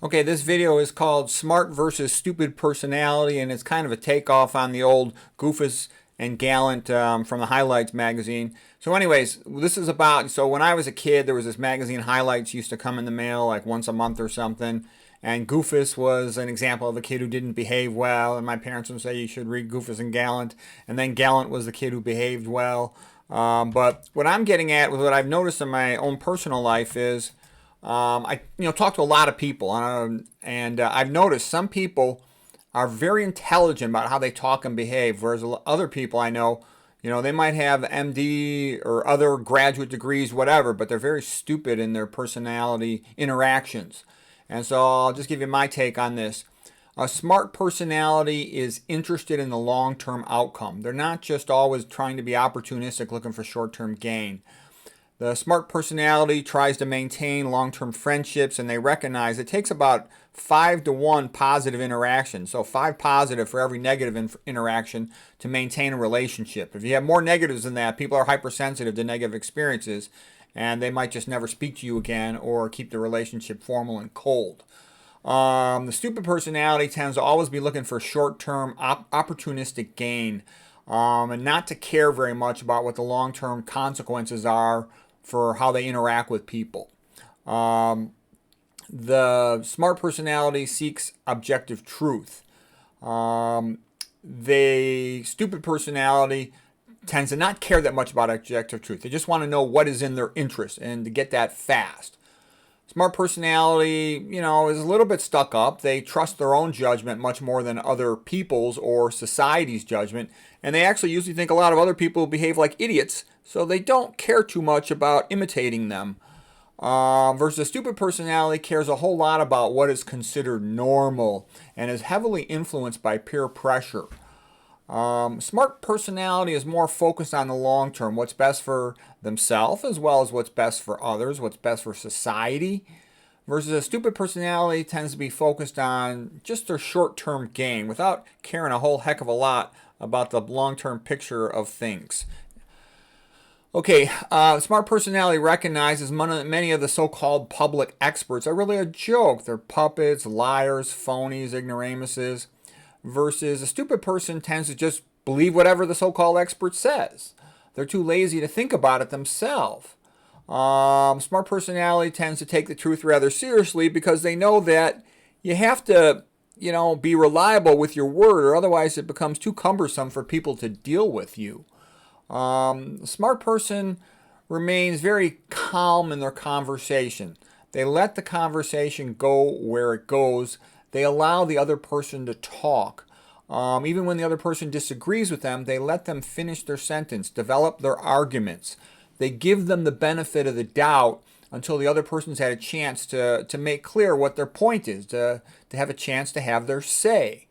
Okay, this video is called Smart versus Stupid Personality, and it's kind of a takeoff on the old Goofus and Gallant from the Highlights magazine. So anyways, this is about, so when I was a kid, there was this magazine, Highlights, used to come in the mail like once a month or something. And Goofus was an example of a kid who didn't behave well, and my parents would say you should read Goofus and Gallant. And then Gallant was the kid who behaved well. But what I'm getting at with what I've noticed in my own personal life is I talk to a lot of people, and I've noticed some people are very intelligent about how they talk and behave, whereas other people I know, they might have MD or other graduate degrees, whatever, but they're very stupid in their personality interactions. And so I'll just give you my take on this. A smart personality is interested in the long-term outcome. They're not just always trying to be opportunistic, looking for short-term gain. The smart personality tries to maintain long-term friendships, and they recognize it takes about 5 to 1 positive interaction. So 5 positive for every negative interaction to maintain a relationship. If you have more negatives than that, people are hypersensitive to negative experiences, and they might just never speak to you again or keep the relationship formal and cold. The stupid personality tends to always be looking for short-term opportunistic gain, and not to care very much about what the long-term consequences are for how they interact with people. The smart personality seeks objective truth. The stupid personality tends to not care that much about objective truth. They just want to know what is in their interest and to get that fast. Smart personality, is a little bit stuck up. They trust their own judgment much more than other people's or society's judgment. And they actually usually think a lot of other people behave like idiots, so they don't care too much about imitating them. Versus a stupid personality cares a whole lot about what is considered normal and is heavily influenced by peer pressure. Smart personality is more focused on the long term, what's best for themselves as well as what's best for others, what's best for society. Versus a stupid personality tends to be focused on just their short-term gain without caring a whole heck of a lot about the long-term picture of things. Okay, smart personality recognizes many of the so-called public experts are really a joke. They're puppets, liars, phonies, ignoramuses. Versus a stupid person tends to just believe whatever the so-called expert says. They're too lazy to think about it themselves. Smart personality tends to take the truth rather seriously because they know that you have to, be reliable with your word, or otherwise it becomes too cumbersome for people to deal with you. A smart person remains very calm in their conversation. They let the conversation go where it goes. They allow the other person to talk. Even when the other person disagrees with them, they let them finish their sentence, develop their arguments. They give them the benefit of the doubt until the other person's had a chance to make clear what their point is, to have a chance to have their say.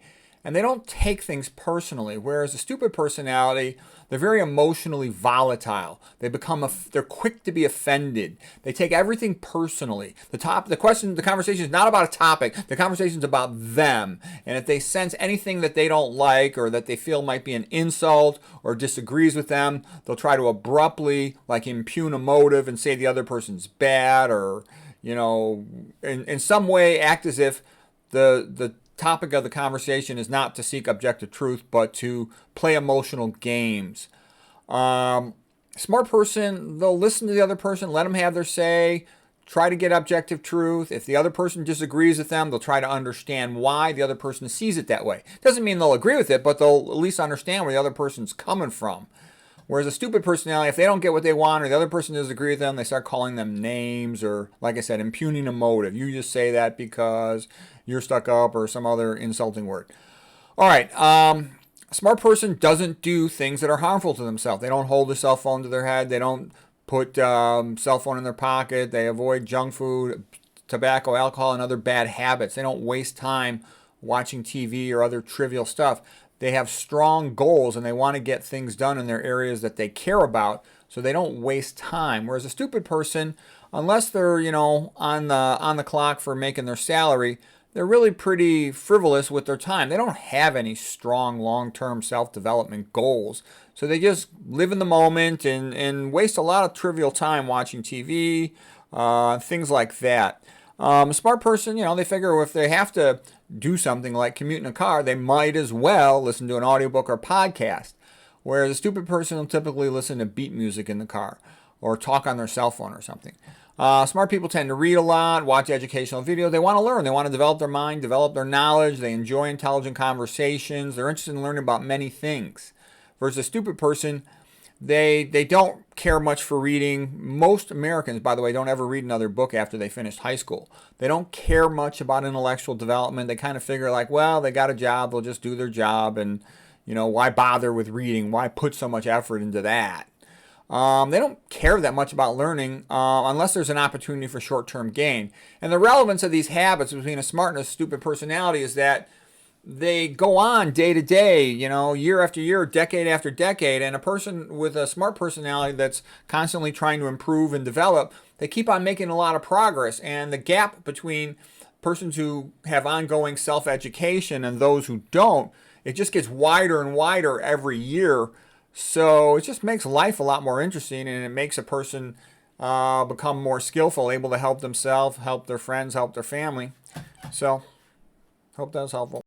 And they don't take things personally, whereas a stupid personality, they're very emotionally volatile. They're quick to be offended. They take everything personally. The conversation is not about a topic. The conversation is about them. And if they sense anything that they don't like or that they feel might be an insult or disagrees with them, they'll try to abruptly, impugn a motive and say the other person's bad, or, in some way act as if the topic of the conversation is not to seek objective truth, but to play emotional games. Smart person, they'll listen to the other person, let them have their say, try to get objective truth. If the other person disagrees with them, they'll try to understand why the other person sees it that way. Doesn't mean they'll agree with it, but they'll at least understand where the other person's coming from. Whereas a stupid personality, if they don't get what they want or the other person doesn't agree with them, they start calling them names or, like I said, impugning a motive. You just say that because you're stuck up, or some other insulting word. All right. A smart person doesn't do things that are harmful to themselves. They don't hold a cell phone to their head. They don't put cell phone in their pocket. They avoid junk food, tobacco, alcohol, and other bad habits. They don't waste time watching TV or other trivial stuff. They have strong goals and they want to get things done in their areas that they care about, so they don't waste time. Whereas a stupid person, unless they're, on the clock for making their salary, they're really pretty frivolous with their time. They don't have any strong long-term self-development goals. So they just live in the moment and waste a lot of trivial time watching TV, things like that. A smart person, they figure if they have to do something like commute in a car, they might as well listen to an audiobook or podcast. Whereas a stupid person will typically listen to beat music in the car or talk on their cell phone or something. Smart people tend to read a lot, watch educational videos. They want to learn. They want to develop their mind, develop their knowledge. They enjoy intelligent conversations. They're interested in learning about many things. Versus a stupid person, they don't care much for reading. Most Americans, by the way, don't ever read another book after they finish high school. They don't care much about intellectual development. They kind of figure like, well, they got a job. They'll just do their job. And, why bother with reading? Why put so much effort into that? They don't care that much about learning unless there's an opportunity for short-term gain. And the relevance of these habits between a smart and a stupid personality is that they go on day to day, year after year, decade after decade. And a person with a smart personality that's constantly trying to improve and develop, they keep on making a lot of progress. And the gap between persons who have ongoing self-education and those who don't, it just gets wider and wider every year. So it just makes life a lot more interesting, and it makes a person become more skillful, able to help themselves, help their friends, help their family. So hope that was helpful.